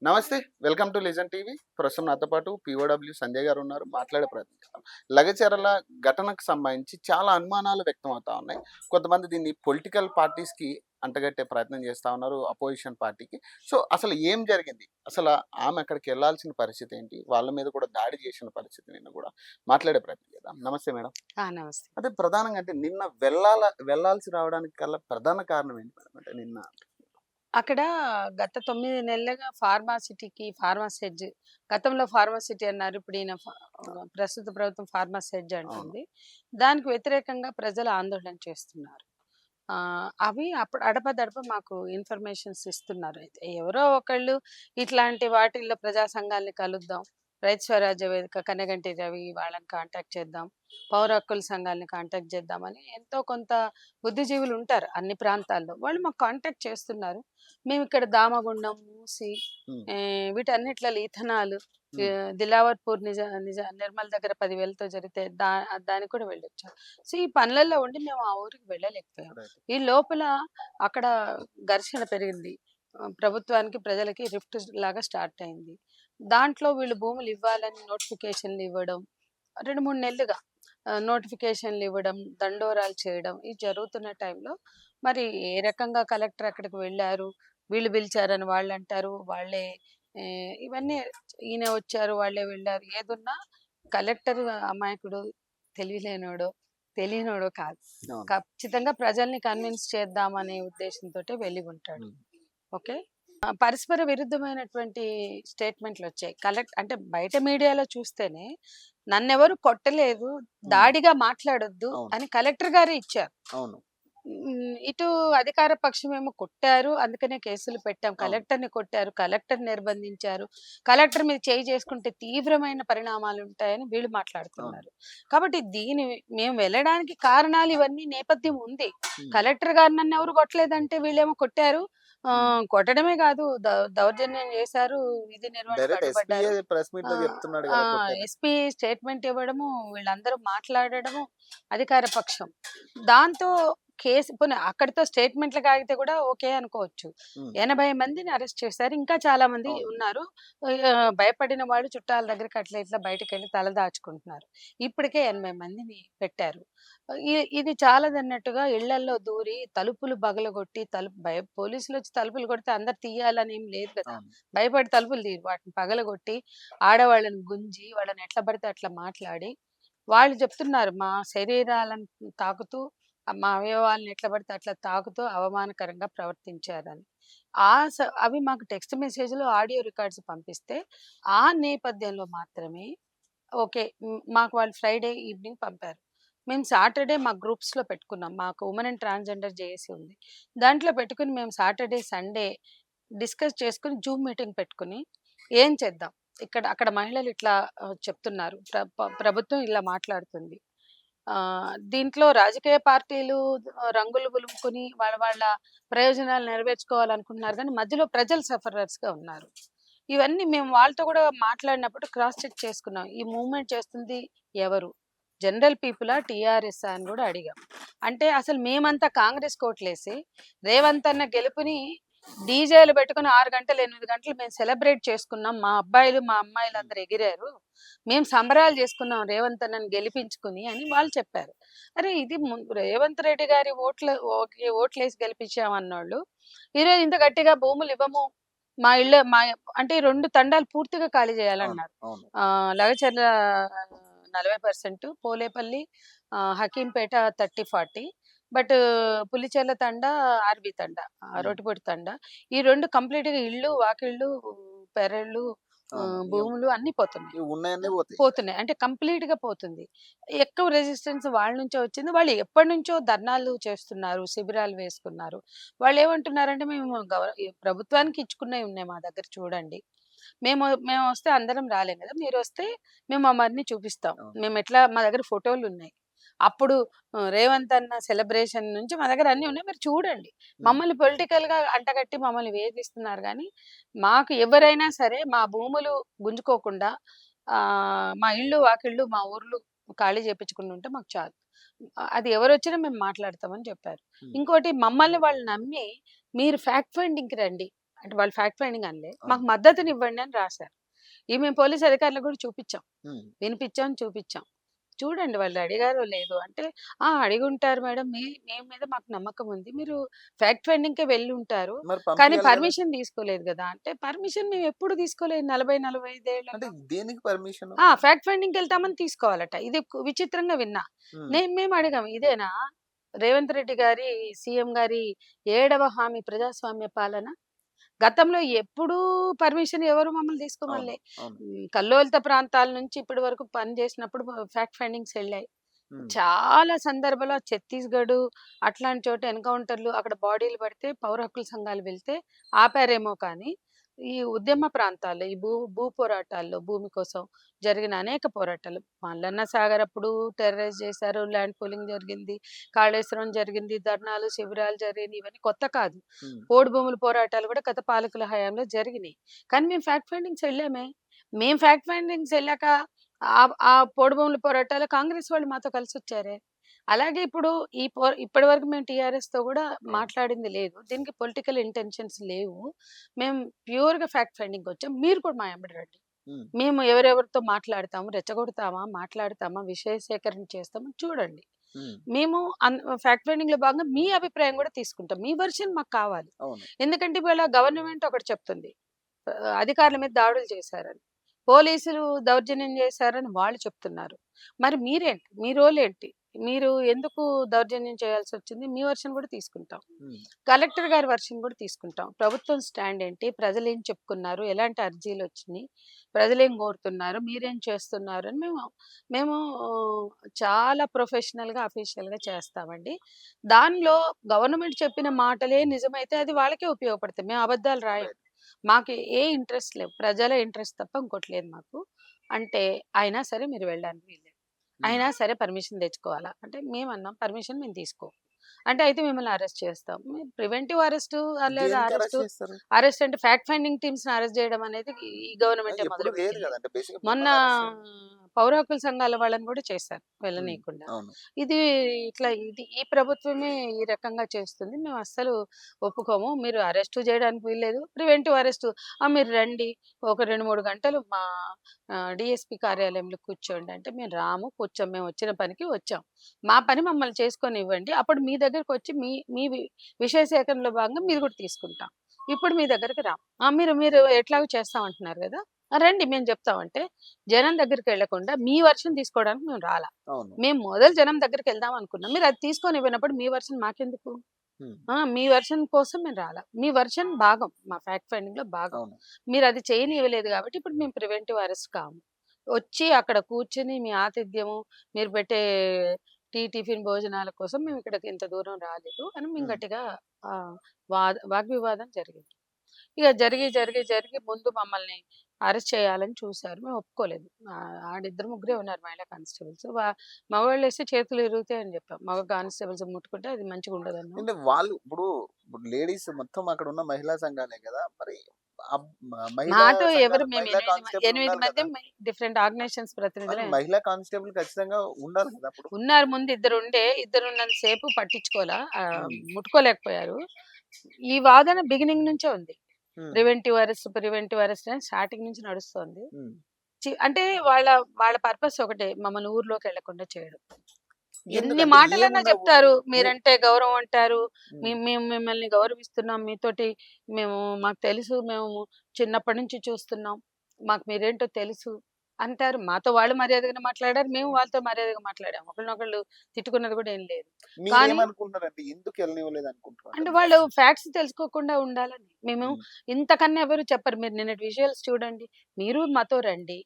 నమస్తే. Welcome to legend TV. ప్రస్తుతం నాతో పాటు పీఓడబ్ల్యూ సంజయ్ గారు ఉన్నారు. మాట్లాడే ప్రయత్నం చేద్దాం. లగచర్ల ఘటనకు సంబంధించి చాలా అనుమానాలు వ్యక్తం అవుతా ఉన్నాయి. కొంతమంది దీన్ని పొలిటికల్ పార్టీస్‌కి అంటగట్టే ప్రయత్నం చేస్తా ఉన్నారు. అపోజిషన్ పార్టీకి. సో, అసలు ఏం జరిగింది? ఆమె అక్కడికెళ్ళాల్సిన పరిస్థితి ఏంటి? వాళ్ళ మీద కూడా దాడి చేసిన పరిస్థితి నిన్న కూడా మాట్లాడే ప్రయత్నం చేద్దాం. నమస్తే మేడం. నమస్తే. అంటే ప్రధానంగా అంటే నిన్న వెళ్ళాల్సి రావడానికి గల ప్రధాన కారణం ఏంటి మేడం? అంటే నిన్న అక్కడ గత 9 నెలలుగా ఫార్మాసిటీ గతంలో ఫార్మాసిటీ అన్నారు. ఇప్పుడు ప్రస్తుత ప్రభుత్వం ఫార్మాసిటీ అవును. అంటుంది. దానికి వ్యతిరేకంగా ప్రజలు ఆందోళన చేస్తున్నారు. అవి అప్పుడు అడపదడప మాకు ఇన్ఫర్మేషన్స్ ఇస్తున్నారు. అయితే ఎవరో ఒకళ్ళు ఇట్లాంటి వాటిల్లో ప్రజా సంఘాల్ని కలుద్దాం. రైతు స్వరాజ్య వేదిక, కనగంటి రవి వాళ్ళని కాంటాక్ట్ చేద్దాం. పౌర హక్కుల సంఘాలని కాంటాక్ట్ చేద్దామని ఎంతో కొంత బుద్ధిజీవులు ఉంటారు అన్ని ప్రాంతాల్లో. వాళ్ళు మాకు కాంటాక్ట్ చేస్తున్నారు. మేము ఇక్కడ దామగుండం, మూసి హ్మ్. వీటన్నిట్లలో ఇథనాల్, హ్మ్. దిలావర్పూర్ నిజ నిజ నిర్మల్ దగ్గర 10,000తో జరిగితే దానికి కూడా వెళ్ళొచ్చాం. సో, ఈ పనులలో ఉండి మేము ఆ ఊరికి వెళ్ళలేకపోయాం. రైట్. ఈ లోపల అక్కడ ఘర్షణ పెరిగింది. ప్రభుత్వానికి, ప్రజలకి రిఫ్ట్ లాగా స్టార్ట్ అయింది. దాంట్లో వీళ్ళు భూములు ఇవ్వాలని నోటిఫికేషన్లు ఇవ్వడం 2, 3 నెలలుగా నోటిఫికేషన్లు ఇవ్వడం, దండోరాలు చేయడం ఇది జరుగుతున్న టైంలో మరి ఏ రకంగా కలెక్టర్ అక్కడికి వెళ్లారు, వీళ్ళు పిలిచారని వాళ్ళంటారు. వాళ్ళే ఇవన్నీ ఈయన వచ్చారు, వాళ్ళే వెళ్లారు. ఏదున్నా కలెక్టర్ అమాయకుడు, తెలివిలేనోడో, తెలియనోడో కాదు. అవును. ఖచ్చితంగా ప్రజల్ని కన్విన్స్ చేద్దామనే ఉద్దేశంతోటే వెళ్ళి ఉంటాడు. హ్మ్. ఓకే. పరస్పర విరుద్ధమైనటువంటి స్టేట్మెంట్‌లొచ్చాయి. అంటే బయట మీడియాలో చూస్తేనే నన్నెవరు కొట్టలేదు, హ్మ్. దాడిగా మాట్లాడొద్దు అవును. అని కలెక్టర్ గారే ఇచ్చారు. అవును. ఇటు అధికార పక్షమేమో కొట్టారు, అందుకనే కేసులు పెట్టాం. అవును. కలెక్టర్‌ని కొట్టారు, కలెక్టర్‌ని నిర్బంధించారు. కలెక్టర్ మీద చేయి చేసుకుంటే తీవ్రమైన పరిణామాలుంటాయని వీళ్ళు అవును. మాట్లాడుతున్నారు. కాబట్టి మేము వెళ్ళడానికి కారణాలు ఇవన్నీ నేపథ్యం ఉంది. హ్మ్. కలెక్టర్ గారు నన్నెవరు కొట్టలేదంటే వీళ్ళేమో కొట్టారు. హ్మ్. కొట్టడమే కాదు, దౌర్జన్యం చేశారు, విధి నిర్వహణకు డైరెక్ట్ ఎస్పీయే అడ్డుపడ్డారు. ప్రెస్ మీట్‌లో ఆహ్, చెప్తున్నాడు గదా! కొట్టారని. ఎస్పీ స్టేట్మెంట్ ఇవ్వడము, వీళ్ళందరూ మాట్లాడడము అధికార పక్షం. దాంతో పోనీ అక్కడితో స్టేట్మెంట్‌లకి ఆగితే కూడా ఓకే అనుకోవచ్చు. హ్మ్. 80 మందిని అరెస్ట్ చేశారు. ఇంకా చాలా మంది అవును. ఉన్నారు. భయపడిన వాళ్ళు చుట్టాల దగ్గరికి అట్లా ఇట్లా బయటికెళ్ళి తల దాచుకుంటున్నారు. ఇప్పటికే 80 మందిని పెట్టారు. ఇది చాలదన్నట్టుగా ఇళ్లల్లో దూరి తలుపులు పగలగొట్టి పోలీసులొచ్చి తలుపులు కొడితే అందరు తీయాలని ఏం లేదు కదా! అవును. భయపడి తలుపులు తీయరు. వాటిని పగలగొట్టి ఆడవాళ్ళని గుంజి వాళ్ళని ఎట్లా పడితే అట్లా మాట్లాడి వాళ్ళు చెప్తున్నారు మా శరీరాలను తాకుతూ మా అవయవాలను ఎట్లా పడితే అట్లా తాకుతూ అవమానకరంగా ప్రవర్తించారని. అవి మాకు టెక్స్ట్ మెసేజ్‌లో ఆడియో రికార్డ్స్ పంపిస్తే, ఆ నేపథ్యంలో మాత్రమే ఓకే. మాకు వాళ్ళు ఫ్రైడే ఈవినింగ్ పంపారు. మేము సాటర్‌డే మా గ్రూప్స్‌లో పెట్టుకున్నాం. మాకు వుమెన్ అండ్ ట్రాన్స్‌జెండర్ జేఏసీ ఉంది. దాంట్లో పెట్టుకొని మేము సాటర్‌డే, సండే డిస్కస్ చేసుకొని జూమ్ మీటింగ్ పెట్టుకొని ఏం చేద్దాం? అక్కడ మహిళలు ఇట్లా చెప్తున్నారు. ప్రభుత్వం ఇలా మాట్లాడుతుంది. దీంట్లో రాజకీయ పార్టీలు రంగులు పులుముకొని వాళ్ళ వాళ్ళ ప్రయోజనాలు నెరవేర్చుకోవాలనుకుంటున్నారు గానీ, మధ్యలో ప్రజలు సఫరర్స్‌గా ఉన్నారు. ఇవన్నీ మేము వాళ్ళతో కూడా మాట్లాడినప్పుడు క్రాస్ చెక్ చేసుకున్నాం. ఈ మూవ్‌మెంట్ చేస్తుంది ఎవరు? జనరల్ పీపులా? టీఆర్ఎస్సా? అని కూడా అడిగాం. అంటే అసలు మేమంతా కాంగ్రెస్‌కి ఓట్లేసి, రేవంత్ అన్న గెలుపుని డీజేలు పెట్టుకొని 6 గంటలు, 8 గంటలు మేము సెలబ్రేట్ చేసుకున్నాం. మా అబ్బాయిలు, మా హ్మ్. అమ్మాయిలందరూ ఎగిరారు. మేము సంబరాలు చేసుకున్నాం రేవంత్ అన్నని గెలిపించుకొని అని వాళ్ళు చెప్పారు. అరే! ఇది రేవంత్ రెడ్డి గారి ఓట్లేసి గెలిపించామన్నోళ్ళు, ఈరోజు ఇంత గట్టిగా భూములు ఇవ్వము. మా ఇళ్ళ మా అంటే 2 తండాలు పూర్తిగా ఖాళీ అవును. చేయాలన్నారు. అవును. లగచర్ల 40%, పోలేపల్లి, హకీంపేట 30, 40. బట్ పులిచెర్ల తండా, ఆర్‌బీ తండా, హ్మ్. రోటిపొడి తండా. ఈ 2 కంప్లీట్‌గా ఇళ్ళు, వాకిళ్ళు, పెరళ్ళు, అవును. భూములు అన్నీ పోతున్నాయి. ఇవి ఉన్నయన్నీ పోతాయి. పోతున్నాయి. అంటే కంప్లీట్‌గా పోతుంది. ఎక్కువ రెసిస్టెన్స్ వాళ్ళ నుంచే వచ్చింది. వాళ్ళు ఎప్పటినుంచో ధర్నాలు చేస్తున్నారు, శిబిరాలు వేసుకున్నారు. వాళ్ళేమంటున్నారంటే, "మేము ఈ ప్రభుత్వానికి ఇచ్చుకున్నయి ఉన్నాయి మా దగ్గర చూడండి. మేమొస్తే అందరం రాలేం గదా! మీరొస్తే మేము అవన్నీ చూపిస్తాం. అవును. మా దగ్గర ఫోటోలున్నాయి. అప్పుడు రేవంత్ అన్న సెలబ్రేషన్ నుంచి మా దగ్గర అన్నీ ఉన్నాయి. మీరు చూడండి. హ్మ్. మమ్మల్ని పొలిటికల్‌గా అంటగట్టి మమ్మల్ని వేధిస్తున్నారు గానీ, మాకు ఎవరైనా సరే మా భూములు గుంజుకోకుండా మా ఇళ్ళు, వాకిళ్ళు, మా ఊర్లు ఖాళీ చేపించకుండా ఉంటే మాకు చాలు. అది ఎవరొచ్చినా మేము మాట్లాడతామని చెప్పారు. హ్మ్. ఇంకోటి మమ్మల్ని వాళ్ళు నమ్మి మీరు ఫ్యాక్ట్ ఫైండింగ్‌కి రండి. అంటే వాళ్ళు ఫ్యాక్ట్ ఫైండింగ్ అనలే. మాకు మద్దతునివ్వండి అని రాశారు. ఇవి మేము పోలీస్ అధికారులకు కూడా చూపిచ్చాం. హ్మ్. వినిపిచ్చాం, చూపిచ్చాం. చూడండి వాళ్ళు అడిగారో లేదో అంటే, అడిగుంటారు మేడం. మీ మీద మాకు నమ్మకం ఉంది. మీరు ఫ్యాక్ట్ ఫైండింగ్‌కే వెళ్ళుంటారు. మరి కానీ పంపియాలి గదా! పర్మిషన్ తీసుకోలేదు గదా! అంటే పర్మిషన్ మేమెప్పుడు తీసుకోలేదు 40, 45 అంటే ఏళ్లలో. దేనికి పర్మిషను? ఫ్యాక్ట్ ఫైండింగ్‌కెళ్తామని తీసుకోవాలట. ఇది విచిత్రంగా విన్నా. హ్మ్. మేము అడిగాం ఇదేనా రేవంత్ రెడ్డి గారి సీఎం గారి 7వ హామీ ప్రజాస్వామ్య పాలన? గతంలో ఎప్పుడూ పర్మిషన్ ఎవరు మమ్మల్ని అవును. తీసుకోమనలే. అవును. కల్లోలిత ప్రాంతాల నుంచి ఇప్పటి వరకు పని చేసినప్పుడు ఫ్యాక్ట్ ఫైండింగ్స్ ఎళ్ళాయి. హ్మ్. చాలా సందర్భాల్లో ఛత్తీస్‌గఢ్ అట్లాంటి చోట ఎన్‌కౌంటర్‌లు అక్కడ బాడీలు పడితే పౌర హక్కుల సంఘాలు వెళ్తే ఆపారేమో కానీ, ఈ ఉద్యమ ప్రాంతాల్లో ఈ భూ పోరాటాల్లో భూమి కోసం జరిగిన అనేక పోరాటాలు మల్లన్న సాగర్ అప్పుడు టెర్రరైజ్ చేశారు. ల్యాండ్ పూలింగ్ జరిగింది. కాళేశ్వరం జరిగింది. ధర్నాలు, శిబిరాలు జరిగినయి. ఇవన్నీ కొత్త కాదు. హ్మ్. పోడు భూముల పోరాటాలు కూడా గత పాలకుల హయాంలో జరిగినాయి. కానీ మేము ఫ్యాక్ట్ ఫైండింగ్స్ ఎళ్ళామే. మేము ఫ్యాక్ట్ ఫైండింగ్స్ ఎళ్ళాక ఆ పోడు భూముల పోరాటాలు కాంగ్రెస్ వాళ్ళు మాతో కలిసొచ్చారే. అలాగే ఇప్పుడు ఇప్పటివరకు మేము టీఆర్ఎస్‌తో గూడా అవును. మాట్లాడింది లేదు. దీనికి పొలిటికల్ ఇంటెన్షన్స్ లేవు. మేము ప్యూర్‌గా ఫ్యాక్ట్ ఫైండింగ్‌కొచ్చాం. మీరు కూడా మా ఎమ్మట రండి. హ్మ్. మేము ఎవరెవరితో మాట్లాడతాము, రెచ్చగొడతామా, మాట్లాడతామా, విషయ సేకరణ చేస్తామా చూడండి. హ్మ్. మేము ఫ్యాక్ట్ ఫైండింగ్‌లో భాగంగా మీ అభిప్రాయం గూడా తీసుకుంటాం. మీ వెర్షన్ మాకు కావాలి. అవును. ఎందుకంటే ఇవాళ గవర్నమెంట్ ఒకటి చెప్తుంది. అధికారుల మీద దాడులు చేశారని. పోలీసులు దౌర్జన్యం చేశారని వాళ్ళు చెప్తున్నారు. మరి మీరేంటి? మీ రోలేంటి? మీరు ఎందుకు దౌర్జన్యం చేయాల్సొచ్చింది? మీ వెర్షన్ గూడా తీసుకుంటాం. హ్మ్. కలెక్టర్ గారి వెర్షన్ గూడా తీసుకుంటాం. ప్రభుత్వం స్టాండ్ ఏంటి? ప్రజలేం చెప్పుకున్నారు? ఎలాంటి అర్జీలొచ్చినియి? ప్రజలేం కోరుతున్నారు? మీరేం చేస్తున్నారు? అని మేము మేము చాలా ప్రొఫెషనల్‌గా, అఫీషియల్‌గా చేస్తామండి. దానిలో గవర్నమెంట్ చెప్పిన మాటలే నిజమైతే అది వాళ్ళకే ఉపయోగపడతాయి. మేము అబద్ధాలు రాయం. రైట్. మాకు ఏ ఇంట్రెస్ట్ లేవు. ప్రజల ఇంట్రెస్ట్ తప్ప ఇంకోటి లేదు మాకు. అంటే అయినా సరే మీరు వెళ్ళడానికి వీల్లేదు. హ్మ్. అయినా సరే పర్మిషన్ తెచ్చుకోవాలా? అంటే మేమన్నాం పర్మిషన్ మేము తీసుకోం. అంటే అయితే మిమ్మల్ని అరెస్ట్ చేస్తాం. మీరు ప్రివెంటివ్ అరెస్టు లేదా దేనికి అరెస్ట్ చేస్తారు? అరెస్ట్ అంటే ఫ్యాక్ట్ ఫైండింగ్ టీమ్స్‌ని అరెస్ట్ చేయడం అనేది ఈ గవర్నమెంటే ఎప్పుడు లేదు మొదలుపెట్టింది. గదండీ. బేసిక్‌గా మొన్న మిమ్మల్ని అరెస్ట్ చేయడం. పౌర హక్కుల సంఘాల వాళ్ళని కూడా చేశారు హ్మ్. వెళ్ళనీయకుండా. అవును. ఇది ఈ ప్రభుత్వమే ఈ రకంగా చేస్తుంది. మేము అస్సలు ఒప్పుకోము. మీరు అరెస్టు చేయడానికి వీల్లేదు. ప్రివెంటివ్ అరెస్టు మీరు రండి. ఒక 2, 3 గంటలు మా డీఎస్పీ కార్యాలయంలో కూర్చోండి అంటే మేము రాము. కూర్చోం. మేము వచ్చిన పనికి వచ్చాం. మా పని మమ్మల్ని చేసుకొనివ్వండి. అప్పుడు మీ దగ్గరకొచ్చి మీ మీ విషయ సేకరణలో భాగంగా మీరు కూడా తీసుకుంటాం. ఇప్పుడు మీ దగ్గరికి రాం. మీరు మీరు ఎట్లాగో చేస్తాం అంటున్నారు గదా! రండి మేము చెప్తాం అంటే, జనం దగ్గరికెళ్ళకుండా మీ వెర్షన్ తీసుకోవడానికి మేము రాలా. అవును. మేము మొదలు జనం దగ్గరికెళ్దాం అనుకున్నాం. మీరు అది తీసుకొనివ్వనప్పుడు మీ వెర్షన్ మాకెందుకు? హ్మ్. మీ వెర్షన్ కోసం మేము రాలా. మీ వెర్షన్ భాగం. మా ఫ్యాక్ట్ ఫైండింగ్‌లో భాగం. అవును. మీరది చేయనివ్వలేదు గాబట్టి ఇప్పుడు మేము ప్రివెంటివ్ అరెస్ట్ కాము. వచ్చి అక్కడ కూర్చొని మీ ఆతిథ్యము, మీరు పెట్టే టిఫిన్ భోజనాల కోసం మేము ఇక్కడికి ఇంత దూరం రాలేదు అని మేము హ్మ్. గట్టిగా ఆహ్, వాగ్వివాదం జరిగింది. ఇక జరిగి ముందు మమ్మల్ని అరెస్ట్ చేయాలని చూసారు. మేము ఒప్పుకోలేదు. ఆడిద్దరు ముగ్గురే ఉన్నారు మహిళా కానిస్టేబుల్స్. మగవాళ్ళేస్తే చేతులు ఇరుగుతాయని చెప్పాం. మగ కానిస్టేబుల్స్ ముట్టుకుంటే అది మంచిగుండదన్నాం. అంటే వాళ్ళు ఇప్పుడు లేడీస్ మొత్తం అక్కడున్న మహిళా సంఘాలే గదా! మరి మహిళా మాతో ఎవరు సంఘాలకు మేము మహిళా కానిస్టేబుల్ 8 ఉండాలి మంది గదా! డిఫరెంట్ ఆర్గనైజేషన్స్ మరి ప్రతినిధులే మహిళా కానిస్టేబుల్ ఖచ్చితంగా ఉండాలి గదా! అప్పుడు. ఉన్నారు. ముందు ఇద్దరుండే. ఇద్దరున్నంత సేపు పట్టించుకోలా. హ్మ్. ముట్టుకోలేకపోయారు. ఈ వాదన బిగినింగ్ నుంచే ఉంది. హ్మ్. ప్రివెంటివ్ అరెస్ట్ అని స్టార్టింగ్ నుంచి నడుస్తోంది. హ్మ్. అంటే వాళ్ళ వాళ్ళ పర్పస్ ఒకటే మమ్మల్ని ఊర్లోకెళ్ళకుండా చేయడం. ఎన్ని ఎందుకంటే మాటలన్నా ఏమున్నా ఇప్పుడు చెప్తారు. మీ మీరంటే గౌరవం అంటారు. హ్మ్. మేము మిమ్మల్ని గౌరవిస్తున్నాం. మీతోటి మాకు తెలుసు. మేము చిన్నప్పటి నుంచి చూస్తున్నాం. మాకు మీరేంటో తెలుసు అంటారు. మాతో వాళ్ళు మర్యాదగానే మాట్లాడారు. మేము వాళ్ళతో మర్యాదగా మాట్లాడాము. ఒకళ్ళనొకళ్ళు తిట్టుకున్నది కూడా ఏం లేదు. కానీ మీరేమనుకుంటారంటే ఎందుకు ఎళ్ళనివ్వలేదు అనుకుంటారు అంటే అంటే మీ వాళ్ళు ఫ్యాక్ట్స్ తెలుసుకోకుండా ఉండాలని. మేము హ్మ్. ఇంతకన్నా ఎవరు చెప్పరు. మీరు నిన్నటి విజువల్స్ చూడండి. మీరు మాతో రండి.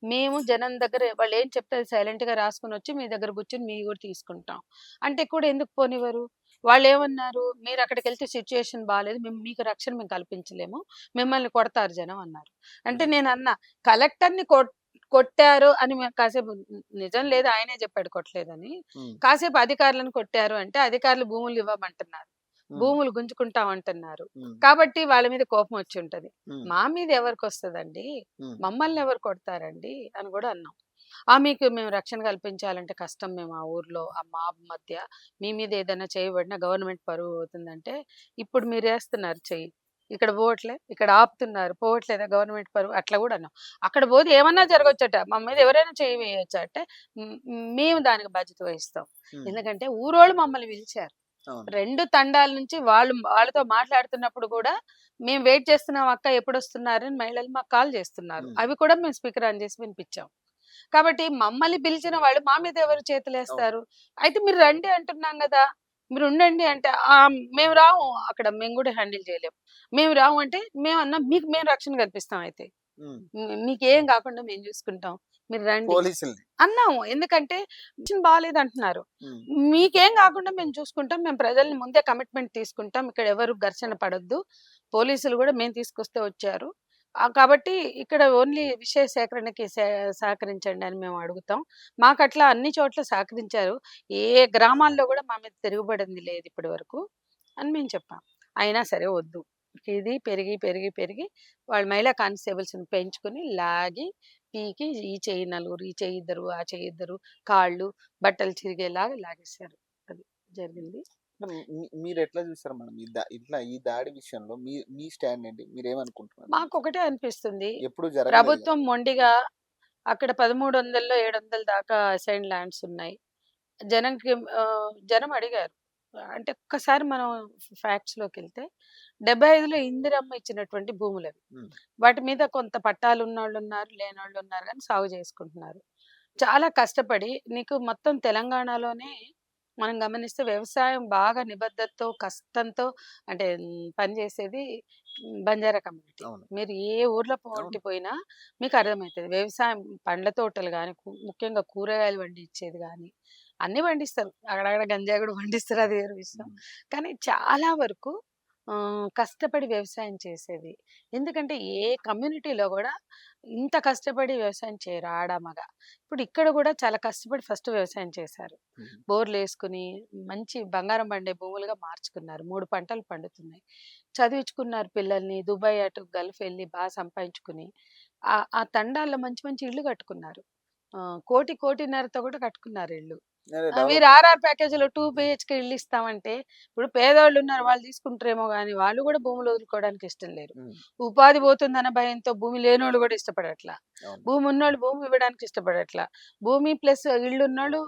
మేము జనం దగ్గర వాళ్ళేం చెప్తే అది సైలెంట్‌గా రాసుకొనొచ్చి మీ దగ్గర కూర్చొని మీయి గూడా తీసుకుంటాం. అంటే కూడా ఎందుకు పోనివ్వరు? వాళ్ళేమన్నారు? మీరక్కడికెళ్తే సిట్యుయేషన్ బాలేదు. మీకు రక్షణ మేము కల్పించలేము. మిమ్మల్ని కొడతారు జనం అన్నారు. అంటే హ్మ్. నేనన్నా కలెక్టర్‌ని కొట్టారు అని కాసేపు నిజం లేదు ఆయనే చెప్పాడు కొట్టలేదని. హ్మ్. కాసేపు అధికారులను కొట్టారు అంటే అధికారులు భూములు ఇవ్వమంటున్నారు. హ్మ్. భూములు గుంజుకుంటామంటున్నారు. హ్మ్. కాబట్టి వాళ్ళ మీద కోపం వచ్చుంటది. హ్మ్. మా మీద ఎవరికొస్తదండి? హ్మ్. మమ్మల్ని ఎవరు కొడతారండి? అని గూడా అన్నాం. మీకు మేము రక్షణ కల్పించాలంటే కష్టం మేము ఆ ఊర్లో ఆ మాబ్ మధ్య. మీ మీద ఏదైనా చేయబడినా గవర్నమెంట్ పరువు పోతుందంటే, ఇప్పుడు మీరేస్తున్నారు చెయ్యి. ఇక్కడ పోవట్లే, ఇక్కడ ఆపుతున్నారు, పోవట్లేదా గవర్నమెంట్ పరువు అట్లా కూడా అన్నాం. అక్కడ పోతే ఏమన్నా జరగొచ్చట, మా మీద ఎవరైనా చేయి వేయొచ్చా అంటే మేము దానికి బాధ్యత వహిస్తాం. ఉమ్, ఎందుకంటే ఊరోళ్ళు మమ్మల్ని పిలిచారు. అవును. 2 తండాల నుంచి వాళ్ళతో మాట్లాడుతున్నప్పుడు కూడా మేము వెయిట్ చేస్తున్నాం అక్క ఎప్పుడొస్తున్నారని మహిళలు మాకు కాల్ చేస్తున్నారు. ఉమ్, అవి కూడా మేము స్పీకర్ ఆన్ చేసి వినిపించాం. కాబట్టి మమ్మల్ని పిలిచిన వాళ్ళు మా మీద ఎవరు అవును. చేతులేస్తారు? అయితే మీరు రండి అంటున్నాం గదా! మీరు ఉండండి అంటే, మేము రాము. అక్కడ మేము గూడా హ్యాండిల్ చేయలేము. మేము రాము అంటే మేమన్నాం మీకు మేము రక్షణ కల్పిస్తాం అయితే. ఉమ్, మీకేం గాకుండా మేము చూసుకుంటాం. మీరు రండి పోలీసుల్ని. అన్నాము. ఎందుకంటే మిషన్ బాలేదంటున్నారు. ఉమ్, మీకేం గాకుండా మేము చూసుకుంటాం. మేము ప్రజల్ని ముందే కమిట్మెంట్ తీసుకుంటాం. ఇక్కడ ఎవరు ఘర్షణ పడొద్దు. పోలీసులు గూడా మేము తీసుకొస్తే వచ్చారు. కాబట్టి ఇక్కడ ఓన్లీ విషయ సేకరణకి సహకరించండి అని మేము అడుగుతాం. మాకట్లా అన్ని చోట్ల సహకరించారు. ఏ గ్రామాల్లో గూడా మా మీద తిరుగుబడింది లేదు ఇప్పటి వరకు అని మేము చెప్పాం. అయినా సరే వద్దు. ఇది పెరిగి, పెరిగి, పెరిగి వాళ్ళు మహిళా కానిస్టేబుల్స్‌ని పెంచుకొని లాగి, పీకి ఈ చెయ్యి నలుగురు, ఈ చెయ్యి ఇద్దరు, ఆ చెయ్యి ఇద్దరు, కాళ్ళు, బట్టలు చిరిగేలాగా లాగేశారు. అది జరిగింది. మీరు ఎట్లా చూస్తారు మేడం ఇట్లా ఈ దాడి విషయంలో మీ మీ స్టాండ్ ఏంటి, మీరేమనుకుంటున్నారు? మాకొకటే అనిపిస్తుంది. ఎప్పుడు జరగలేదు కదా. ప్రభుత్వం మొండిగా అక్కడ 1300లో 700 దాకా అసైన్డ్ ల్యాండ్స్ ఉన్నాయి. జనంకి జనం అడిగారు. అంటే ఒక్కసారి మనం ఫ్యాక్ట్స్‌లోకెళ్తే 75లో ఇందిరమ్మ ఇచ్చినటువంటి భూములవి. ఉమ్, వాటి మీద కొంత పట్టాలున్నోళ్ళున్నారు, లేనోళ్ళున్నారు గానీ సాగు చేసుకుంటున్నారు. చాలా కష్టపడి నీకు మొత్తం తెలంగాణలోనే మనం గమనిస్తే వ్యవసాయం బాగా నిబద్ధతతో, కష్టంతో అంటే పనిచేసేది బంజారా కమ్యూనిటీ. అవును. మీరు ఏ ఊర్లో అవును. పోయినా మీకు అర్థమైతది. వ్యవసాయం పండ్ల తోటలు గాని, ముఖ్యంగా కూరగాయలు పండించేది గాని, అన్నీ పండిస్తారు. అక్కడక్కడ గంజాయి కూడా పండిస్తారు అది వేరే విషయం. ఉమ్, కానీ చాలా వరకు కష్టపడి వ్యవసాయం చేసేది. ఎందుకంటే ఏ కమ్యూనిటీలో గూడా ఇంత కష్టపడి వ్యవసాయం చేయరు ఆడ, మగ. ఇప్పుడు ఇక్కడ గూడా చాలా కష్టపడి ఫస్ట్ వ్యవసాయం చేశారు. ఉమ్, బోర్‌లేసుకొని మంచి బంగారం పండే భూములుగా మార్చుకున్నారు. 3 పంటలు పండుతున్నాయి. చదివించుకున్నారు పిల్లల్ని. దుబాయ్ అటు గల్ఫ్ ఎళ్లి సంపాదించుకుని ఆ తండాల్లో మంచి మంచి ఇళ్ళు కట్టుకున్నారు. కోటి, కోటిన్నరతో కూడా కట్టుకున్నారు ఇళ్ళు. అదే మీరు డెవలప్. ఆర్ఆర్ ప్యాకేజ్‌లో 2 బీహెచ్‌కే ఇల్లు ఇస్తామంటే, ఇప్పుడు పేదోళ్ళున్నారు వాళ్ళు తీసుకుంటారేమో గానీ, వాళ్ళు గూడా భూములు వదులుకోవడానికి ఇష్టం లేరు. ఉమ్, ఉపాధి పోతుందన్న భయంతో భూమి లేనోళ్ళు గూడా ఇష్టపడట్లా. అవును. భూమి ఉన్నోళ్ళు భూమి ఇవ్వడానికి ఇష్టపడట్లా. భూమి ప్లస్ ఇల్లున్నోళ్ళు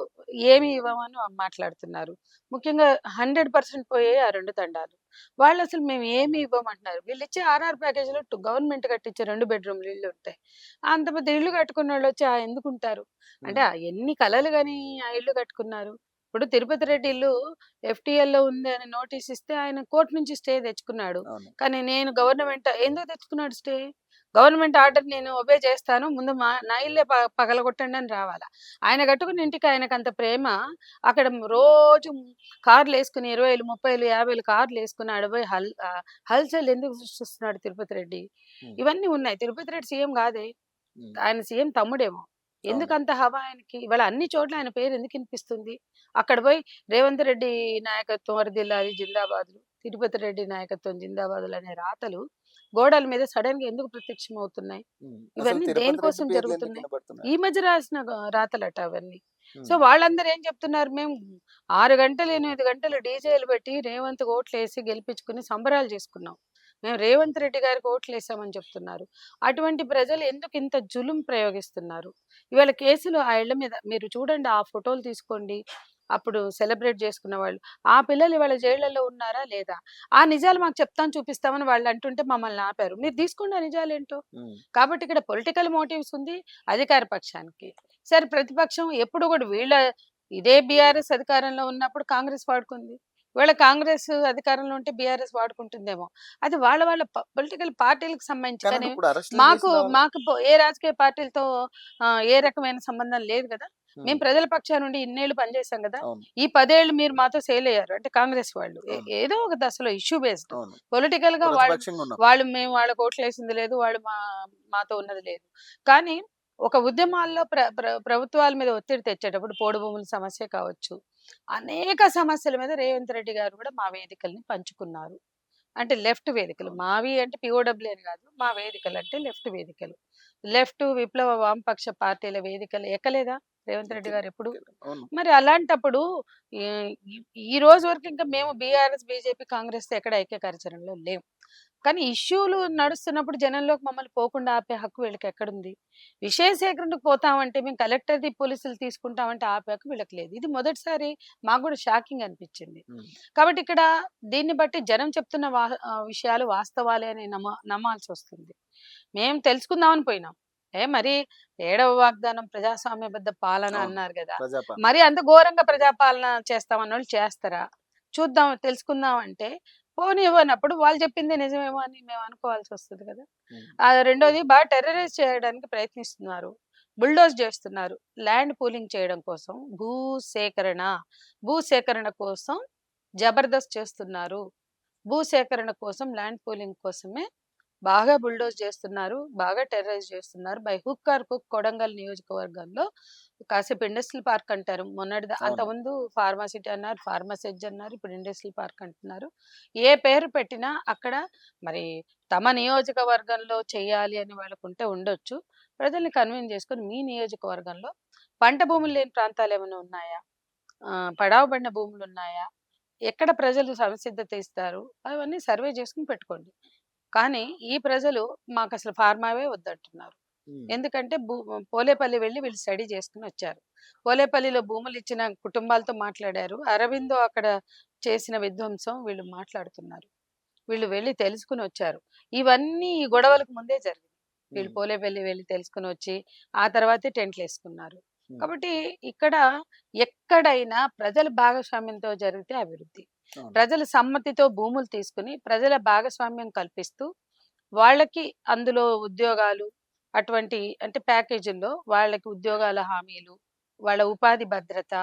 ఏమి ఇవ్వమని మాట్లాడుతున్నారు. ముఖ్యంగా 100% పోయాయి ఆ 2 తండాలు. వాళ్ళసలు మేము ఏమి ఇవ్వమంటున్నారు. వీళ్ళిచ్చే ఆర్ఆర్ ప్యాకేజ్‌లో గవర్నమెంట్ కట్టించే 2 బెడ్‌రూమ్‌లు ఇళ్ళుంటాయి. అంత పెద్ద ఇల్లు కట్టుకున్నోళ్ళొచ్చి ఎందుకుంటారు? అంటే ఉమ్, ఎన్ని కలలు గని ఆ ఇల్లు కట్టుకున్నారు. ఇప్పుడు తిరుపతి రెడ్డి ఇల్లు ఎఫ్‌టీఎల్‌లో ఉంది అని నోటీస్ ఇస్తే ఆయన కోర్ట్ నుంచి స్టే తెచ్చుకున్నాడు. అవును. కానీ నేను గవర్నమెంట్ ఎందుకు తెచ్చుకున్నాడు స్టే? గవర్నమెంట్ ఆర్డర్ నేను ఒబే చేస్తాను. ముందు నా ఇల్లే పగలగొట్టండి అని రావాలా? ఆయన కట్టుకున్న ఇంటికి ఆయనకంత ప్రేమ అక్కడ రోజు కార్‌లేసుకొని 20,000, 30,000, 50,000 కార్‌లేసుకొని ఆడ పోయి హల్చల్ ఎందుకు సృష్టిస్తున్నాడు తిరుపతి రెడ్డి? ఉమ్, ఇవన్నీ ఉన్నాయి. తిరుపతి రెడ్డి సీఎం కాదే. ఉమ్, ఆయన సీఎం తమ్ముడేమో. అవును. ఎందుకంత హవా ఆయనకి? ఇవాళ అన్ని చోట్ల ఆయన పేరు ఎందుకు ఇనిపిస్తుంది? అక్కడ పోయి రేవంత్ రెడ్డి నాయకత్వం వర్ధిల్లాలి జిందాబాద్‌లు, తిరుపతి రెడ్డి నాయకత్వం జిందాబాద్‌లు అనే రాతలు గోడల మీద సడెన్‌గా ఎందుకు ప్రత్యక్షమవుతున్నాయి? ఉమ్, అసలు ఇవన్నీ తిరుపతి రెడ్డి దేనికోసం పేర్లు ఎందుకు జరుగుతున్నాయి? ఈ వినబడుతున్నాయి? మధ్య రాసిన రాతలట అవన్నీ. సో, ఉమ్, వాళ్ళందరూ ఏం చెప్తున్నారు? మేము 6 గంటలు, 8 గంటలు డీజేలు పెట్టి రేవంత్‌కి ఓట్లేసి గెలిపించుకొని సంబరాలు చేసుకున్నాం. మేము రేవంత్ రెడ్డి గారికి ఓట్లేసామని చెప్తున్నారు. అటువంటి ప్రజలు ఎందుకు ఇంత జులుం ప్రయోగిస్తున్నారు? ఇవాళ కేసులు ఆ ఇళ్ళ మీద మీరు చూడండి ఆ ఫోటోలు తీసుకోండి. అప్పుడు సెలబ్రేట్ చేసుకున్న వాళ్ళు. ఆ పిల్లలు ఇవాళ జైళ్ళలో ఉన్నారా? లేదా? ఆ నిజాలు మాకు చెప్తాం, చూపిస్తామని వాళ్ళు అంటుంటే మమ్మల్ని ఆపారు. మీరు తీసుకోండి ఆ నిజాలేంటో. ఉమ్, కాబట్టి ఇక్కడ పొలిటికల్ మోటివ్స్ ఉంది అధికార పక్షానికి. సరే ప్రతిపక్షం ఎప్పుడు కూడా ఇదే బీఆర్ఎస్ అధికారంలో ఉన్నప్పుడు కాంగ్రెస్ వాడుకుంది. ఇవాళ కాంగ్రెస్ అధికారంలో ఉంటే బీఆర్ఎస్ వాడుకుంటుందేమో. అది వాళ్ళ వాళ్ళ పొలిటికల్ పార్టీలకు సంబంధించి. కానీ కానీ ఇప్పుడు అరెస్టులు మాకు చేసిన వాళ్ళు. మాకు ఏ రాజకీయ పార్టీలతో ఏ రకమైన సంబంధం లేదు గదా! ఉమ్, మేము ప్రజల పక్షానుండి ఇన్నేళ్లు పనిచేసాం గదా! అవును. ఈ 10 ఏళ్ళు మీరు మాతో ఫెయిల్ అయ్యారు. అంటే కాంగ్రెస్ వాళ్ళు. అవును. ఏదో ఒక దశలో ఇష్యూ బేస్డ్ అవును. పొలిటికల్‌గా ప్రతిపక్షంగా ఉన్నప్పుడు. మేము వాళ్ళకి ఓట్లేసింది లేదు. వాళ్ళు మాతో ఉన్నది లేదు. కానీ ఒక ఉద్యమాల్లో ప్రభుత్వాల మీద ఒత్తిడి తెచ్చేటప్పుడు పోడు భూముల సమస్య కావచ్చు. అనేక సమస్యల మీద రేవంత్ రెడ్డి గారు కూడా మా వేదికల్ని పంచుకున్నారు. అంటే లెఫ్ట్ వేదికలు. అవును. మావి అంటే పీఓడబ్ల్యూ అని కాదు. మా వేదికలు అంటే లెఫ్ట్ వేదికలు. లెఫ్ట్ విప్లవ వామపక్ష పార్టీల వేదికలు ఎక్కలేదా రేవంత్ రెడ్డి ఎక్కింది. గారు ఎప్పుడు? ఎక్కింది. అవును. మరి అలాంటప్పుడు ఈ ఈ ఈ రోజు వరకు ఇంకా మేము బీఆర్ఎస్, బీజేపీ, కాంగ్రెస్‌తో ఎక్కడ ఐక్య కార్యాచరణలో లేము. కానీ ఇష్యూలు నడుస్తున్నప్పుడు జనంలోకి మమ్మల్ని పోకుండా ఆపే హక్కు వీళ్ళకి ఎక్కడుంది? విషయ సేకరణకు పోతామంటే మేము కలెక్టర్‌ది, పోలీసులు తీసుకుంటామంటే ఆపే హక్కు వీళ్ళకి లేదు. ఇది మొదటిసారి మాకు గూడా షాకింగ్ అనిపిచ్చింది. హ్మ్. కాబట్టి ఇక్కడ దీన్ని బట్టి జనం చెప్తున్న విషయాలు వాస్తవాలే అని నమ్మాల్సొస్తుంది. మేము తెలుసుకుందామని పోయినాం. మరి ఏడవ వాగ్దానం ప్రజాస్వామ్యబద్ధ పాలన అవును. అన్నారు గదా! ప్రజాపాలన. మరి అంత ఘోరంగా ప్రజాపాలన చేస్తామన్నోళ్ళు చేస్తారా? చూద్దాం, తెలుసుకుందాం అంటే పోనివ్వనప్పుడు వాళ్ళు చెప్పిందే నిజమేమో అని మేము అనుకోవాల్సొస్తది గదా! హ్మ్. రెండోది బాగా టెర్రరైజ్ చేయడానికి ప్రయత్నిస్తున్నారు. బుల్డోజ్ చేస్తున్నారు. ల్యాండ్ పూలింగ్ చేయడం కోసం, భూసేకరణ, భూసేకరణ కోసం జబర్దస్త్ చేస్తున్నారు. భూసేకరణ కోసం, ల్యాండ్ పూలింగ్ కోసమే బాగా బుల్డోజ్ చేస్తున్నారు. బాగా టెర్రరైజ్ చేస్తున్నారు. బై హుక్ ఆర్ క్రుక్ కొడంగల్ నియోజకవర్గంలో కాసేపు ఇండస్ట్రియల్ పార్క్ అంటారు. అవును. అంతకుముందు ఫార్మాసిటీ అన్నారు, ఫార్మసెడ్జ్ అన్నారు. ఇప్పుడు ఇండస్ట్రియల్ పార్క్ అంటున్నారు. ఏ పేరు పెట్టినా అక్కడ మరి తమ నియోజకవర్గంలో చేయాలి అని వాళ్ళకుంటే ఉండొచ్చు. ప్రజల్ని కన్విన్స్ చేసుకొని మీ నియోజకవర్గంలో పంట భూములు లేని ప్రాంతాలేమైనా ఉన్నాయా? పడావు పడిన భూములున్నాయా? ఎక్కడ ప్రజలు సంసిద్ధత ఇస్తారు? అవన్నీ సర్వే చేసుకొని పెట్టుకోండి. కానీ ఈ ప్రజలు మాకసలు ఫార్మావే వద్దంటున్నారు. హ్మ్. ఎందుకంటే పోలేపల్లి వెళ్లి వీళ్ళు స్టడీ చేసుకొనొచ్చారు. పోలేపల్లిలో భూములిచ్చిన కుటుంబాలతో మాట్లాడారు. అరవిందో అక్కడ చేసిన విధ్వంసం వీళ్ళు మాట్లాడుతున్నారు. వీళ్ళు వెళ్లి తెలుసుకొనొచ్చారు. ఇవన్నీ ఈ గొడవలకు ముందే జరిగాయి. వీళ్ళు హ్మ్. పోలేపల్లి వెళ్లి తెలుసుకొనొచ్చి, ఆ తర్వాతే టెంట్లేసుకున్నారు. హ్మ్. కాబట్టి ఇక్కడ ఎక్కడైనా ప్రజల భాగస్వామ్యంతో జరిగితే అభివృద్ధి. అవును. ప్రజల సమ్మతితో భూములు తీసుకొని, ప్రజల భాగస్వామ్యం కల్పిస్తూ, వాళ్ళకి అందులో ఉద్యోగాలు అటువంటి అంటే ప్యాకేజీల్లో వాళ్ళకి ఉద్యోగాల హామీలు, వాళ్ళ ఉపాధి భద్రత,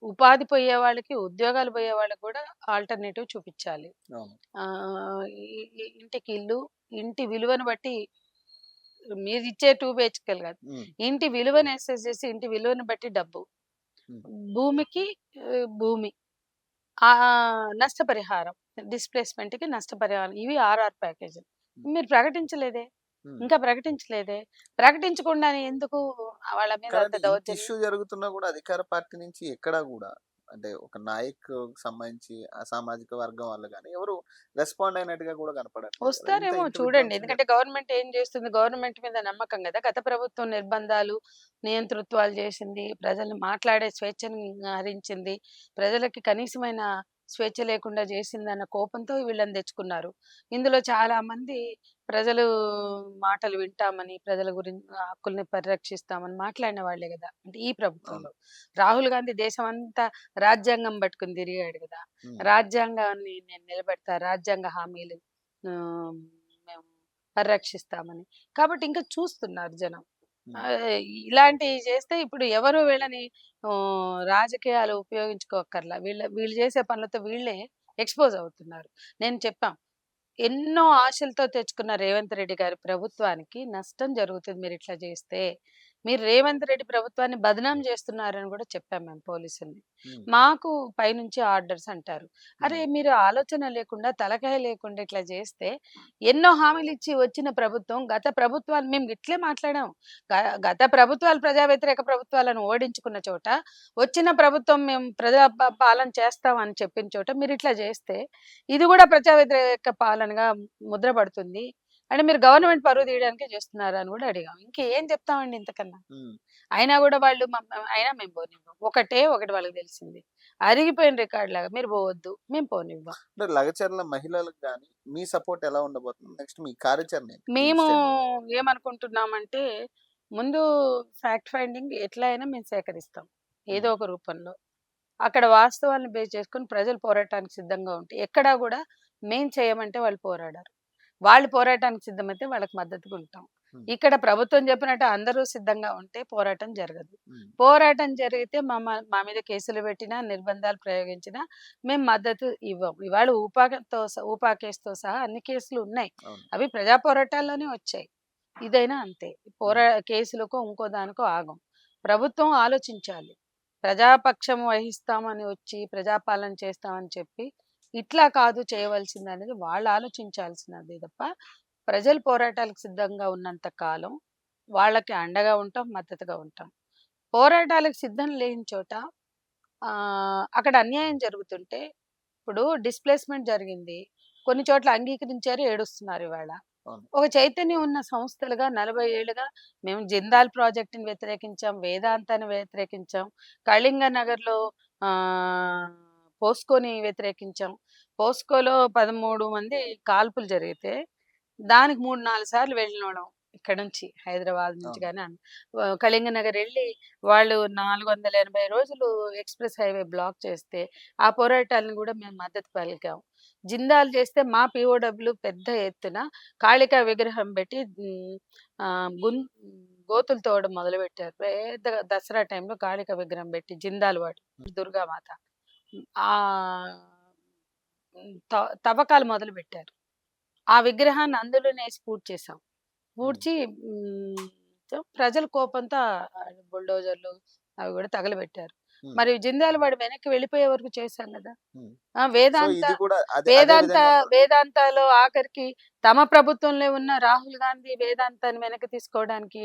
ఉపాధి పోయే వాళ్ళకి, ఉద్యోగాలు పోయే వాళ్ళకి గూడా ఆల్టర్‌నేటివ్ చూపిచ్చాలి. అవును. ఈ ఈ ఇంటికి ఇల్లు, ఇంటి విలువను బట్టి మీరిచ్చే 2 బిహెచ్‌కేలు గాదు. హ్మ్. ఇంటి విలువని అసెస్ చేసి, ఇంటి విలువను బట్టి డబ్బు. హ్మ్. భూమికి భూమి. నష్టపరిహారం. డిస్‌ప్లేస్‌మెంట్‌కి నష్టపరిహారం. ఇవి ఆర్ఆర్ ప్యాకేజులు. హ్మ్. మీరు ప్రకటించలేదే. హ్మ్. ఇంకా ప్రకటించలేదే. ప్రకటించకుండానే ఎందుకు వాళ్ళ మీద అంత కానీ ఇంత దౌర్జన్యం? ఇష్యూ జరుగుతున్నా గూడా అధికార పార్టీ నుంచి ఎక్కడా గూడా అంటే ఒక నాయక్‌కి సంబంధించి ఆ సామాజిక వర్గం వాళ్ళు గాని ఎవరు రెస్పాండ్ అయినట్టుగా గూడా కనపడట్లేదు కదా! వస్తారేమో ఇంత చూడండి. విధ్వంసం ఎందుకంటే గవర్నమెంట్ ఏం చేస్తుంది? గవర్నమెంట్ మీద నమ్మకం గదా! గత ప్రభుత్వం నిర్బంధాలు, నియంతృత్వాలు చేసింది. ప్రజల్ని మాట్లాడే స్వేచ్ఛని హరించింది. ప్రజలకి కనీసమైన స్వేచ్ఛ లేకుండా చేసిందన్న కోపంతో వీళ్ళని తెచ్చుకున్నారు. ఇందులో చాలామంది ప్రజలు మాటలు వింటామని, ప్రజల హక్కుల్ని పరిరక్షిస్తామని మాట్లాడిన వాళ్ళే గదా! అంటే ఈ అవును. ప్రభుత్వంలో. రాహుల్ గాంధీ దేశమంతా రాజ్యాంగం పట్టుకొని తిరిగాడు గదా! హ్మ్. రాజ్యాంగాన్ని నేను నిలబెడతా, రాజ్యాంగ హామీలు ఆహ్, మేము పరిరక్షిస్తామని. కాబట్టి ఇంకా చూస్తున్నారు జనం. హ్మ్. ఇలాంటియి చేస్తే ఇప్పుడు ఎవరు వీళ్ళని రాజకీయాలు ఉపయోగించుకోక్కర్లా. వీళ్ళు చేసే పనులతో వీళ్ళే ఎక్స్‌పోజ్ అవుతున్నారు. నేను చెప్పాం. ఎన్నో ఆశలతో తెచ్చుకున్న రేవంత్ రెడ్డి గారి ప్రభుత్వానికి నష్టం జరుగుతుంది మీరిట్లా చేస్తే. మీరు రేవంత్ రెడ్డి ప్రభుత్వాన్ని బదనాం చేస్తున్నారని గూడా చెప్పాం మేము పోలీసుల్ని. హ్మ్. మాకు పైనుంచి ఆర్డర్స్ అంటారు. అరే! హ్మ్. మీరు ఆలోచన లేకుండా, తలకాయ లేకుండా ఇట్లా చేస్తే ఎన్నో హామీలిచ్చి వచ్చిన ప్రభుత్వం గత ప్రభుత్వాలు మేము గిట్లే మాట్లాడాం. గ గత ప్రభుత్వాలు ప్రజా వ్యతిరేక ప్రభుత్వాలను ఓడించుకున్న చోట, వచ్చిన ప్రభుత్వం మేము ప్రజా పాలన చేస్తాం అని చెప్పిన చోట మీరిట్లా చేస్తే ఇది గూడా ప్రజా వ్యతిరేక పాలనగా ముద్ర పడుతుంది. అంటే మీరు గవర్నమెంట్ పరువు తీయడానికే చేస్తున్నారా అని గూడా అడిగాం. ఇంకేం చెప్తామండి ఇంతకన్నా. హ్మ్. అయినా గూడా వాళ్ళు అయినా మేము పోనివ్వం. ఒకటే ఒకటి వాళ్ళకి తెలిసింది. అరిగిపోయిన రికార్డ్‌లాగా మీరు పోవద్దు. మేము పోనివ్వం. అంటే లగచర్ల మహిళలకు గాని మీ సపోర్ట్ ఎలా ఉండబోతుంది? నెక్స్ట్ మీ కార్యాచరణ ఏంటి? ఈ మేము ఇన్సిడెంట్ మీద? ఏమనుకుంటున్నామంటే ముందు ఫ్యాక్ట్ ఫైండింగ్ ఎట్లా అయినా మేము సేకరిస్తాం. ఏదో హ్మ్. ఒక రూపంలో. అక్కడ వాస్తవాలను బేస్ చేసుకొని ప్రజలు పోరాటానికి సిద్ధంగా ఉంటే ఎక్కడా గూడా మేం చేయమంటే వాళ్ళు పోరాడరు. వాళ్ళు పోరాటానికి సిద్ధమైతే వాళ్ళకి మద్దతుగా ఉంటాం. హ్మ్. ఇక్కడ ప్రభుత్వం చెప్పినట్టు అందరూ సిద్ధంగా ఉంటే పోరాటం జరగదు. హ్మ్. పోరాటం జరిగితే మా మీద కేసులు పెట్టినా, నిర్బంధాలు ప్రయోగించినా మేము మద్దతు ఇవ్వం. ఇవాళ ఊపా కేసుతో సహా అన్ని కేసులు ఉన్నాయి. అవును. అవి ప్రజా పోరాటాల్లోనే వచ్చాయి. ఇదైనా అంతే. హ్మ్. కేసులకో, ఇంకో దానికో ఆగం. ప్రభుత్వం ఆలోచించాలి. ప్రజాపక్షం వహిస్తామని వచ్చి, ప్రజాపాలన చేస్తామని చెప్పి, ఇట్లా కాదు చేయవలసిందనేది వాళ్ళు ఆలోచించాల్సినదే తప్ప, ప్రజలు పోరాటాలకు సిద్ధంగా ఉన్నంత కాలం వాళ్ళకి అండగా ఉంటాం, మద్దతుగా ఉంటాం. పోరాటాలకు సిద్ధం లేని చోట అక్కడ అన్యాయం జరుగుతుంటే, ఇప్పుడు డిస్‌ప్లేస్‌మెంట్ జరిగింది. కొన్ని చోట్ల అంగీకరించారు, ఏడుస్తున్నారు ఇవాళ. అవును. ఒక చైతన్యం ఉన్న సంస్థలుగా 40 ఏళ్లుగా మేము జిందాల్ ప్రాజెక్ట్‌ని వ్యతిరేకించాం, వేదాంతాన్ని వ్యతిరేకించాం, కళింగ నగర్‌లో పోస్కోని వ్యతిరేకించాం. పోస్కోలో 13 మంది కాల్పులు జరిగితే, దానికి 3, 4 సార్లు వెళ్ళినోళ్ళం. ఇక్కడ నుంచి హైదరాబాద్ నుంచి అవును. గాని కళింగ నగర్ ఎళ్లి వాళ్ళు 480 రోజులు ఎక్స్‌ప్రెస్ హైవే బ్లాక్ చేస్తే, ఆ పోరాటాలను గూడా మేము మద్దతు పలికాం. జిందాల్ చేస్తే మా పీఓడబ్ల్యూ పెద్ద ఎత్తున కాళికా విగ్రహం పెట్టి గోతులు తవ్వడం మొదలుపెట్టారు. పెద్దగా దసరా టైంలో కాళికా విగ్రహం పెట్టి జిందాల్ వాడు దుర్గామాత. ఆహ్, తవ్వకాలు మొదలుపెట్టారు. ఆ విగ్రహాన్ని అందులోనేసి పూడ్చేసాం. హ్మ్. పూడ్చి ప్రజల కోపంతో బుల్డోజర్‌లు అవి గూడా తగలబెట్టారు. హ్మ్. మరి జిందాల్ వాడు వెనక్కి వెళ్ళిపోయే వరకు చేశాం గదా! హ్మ్. ఆ! సో, వేదాంత ఇది కూడా అదే వేదాంత విధంగా ఉందా? వేదాంతాలో ఆఖరికి తమ ప్రభుత్వంలో ఉన్న రాహుల్ గాంధీ వేదాంతాన్ని వెనక్కి తీసుకోవడానికి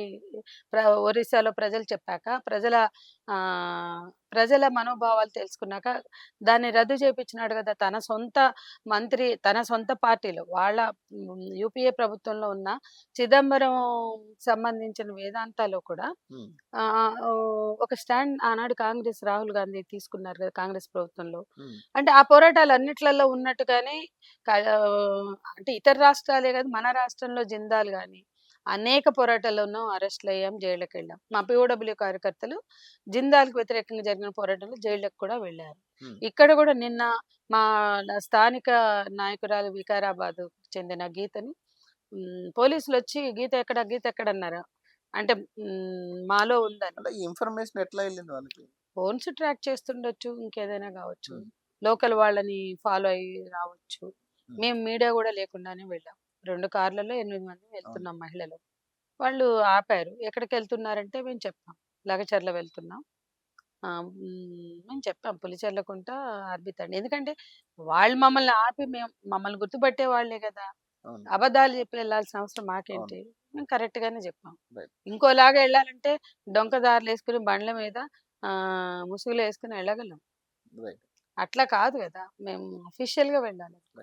ప్ర ఒరిస్సాలో ప్రజలు చెప్పాక, ఆహ్, ప్రజల మనోభావాలు తెలుసుకున్నాక దాన్ని రద్దు చేపిచ్చినాడు గదా! తన సొంత మంత్రి, తన సొంత పార్టీలో వాళ్ళ యూపీఏ ప్రభుత్వంలో ఉన్న చిదంబరం సంబంధించిన వేదాంతాలో కూడా హ్మ్. ఒక స్టాండ్ ఆనాడు రాహుల్ గాంధీ తీసుకున్నారు గదా! కాంగ్రెస్ ప్రభుత్వంలో. హ్మ్. అంటే ఆ పోరాటాలన్నిట్లలో ఉన్నట్టుగానే అంటే ఇతర రాష్ట్రాలే కాదు, మన రాష్ట్రంలో జిందాల్ గాని, అనేక పోరాటాల్లోనూ అరెస్ట్‌లయ్యాం, జైళ్ళకెళ్ళాం. మా పీఓడబ్ల్యూ కార్యకర్తలు జిందాల్‌కి వ్యతిరేకంగా జరిగిన పోరాటంలో జైళ్ళకి కూడా వెళ్లారు. హ్మ్. ఇక్కడ కూడా నిన్న మా స్థానిక నాయకురాలు వికారాబాద్‌కు చెందిన గీతని పోలీసులొచ్చి "గీత ఎక్కడ? గీత ఎక్కడన్నారు?" అంటే మాలో ఉందని. అంటే ఈ ఇన్ఫర్మేషన్ ఎట్లా ఎళ్ళింది వాళ్ళకి? ఫోన్స్ ట్రాక్ చేస్తుండొచ్చు. ఇంకేదైనా గావచ్చు. హ్మ్. లోకల్ వాళ్ళని ఫాలో అయ్యి రావచ్చు. హ్మ్. మేము మీడియా గూడా లేకుండానే వెళ్ళాం. 2 కార్లలో 8 మంది అవును. వెళ్తున్నాం మహిళలు. వాళ్ళు ఆపారు. ఎక్కడికెళ్తున్నారంటే మేము చెప్పాం. లగచర్ల వెళ్తున్నాం. మేము చెప్పాం పులిచెర్లకుంట, ఆర్బితండి. ఎందుకంటే వాళ్ళు మమ్మల్ని ఆపి మమ్మల్ని గుర్తుపట్టే వాళ్ళే గదా! అవును. అబద్ధాలు చెప్పి ఎళ్ళాల్సిన అవసరం అవును. మాకేంటి? మేము కరెక్ట్‌గానే జెప్పాం. రైట్. ఇంకోలాగా ఎళ్ళాలంటే డొంక దారులేసుకొని బండ్ల మీద ముసుగులేసుకొని ఎళ్ళగలం. రైట్. అట్లా కాదు గదా! మేము అఫీషియల్‌గా వెళ్ళాలి.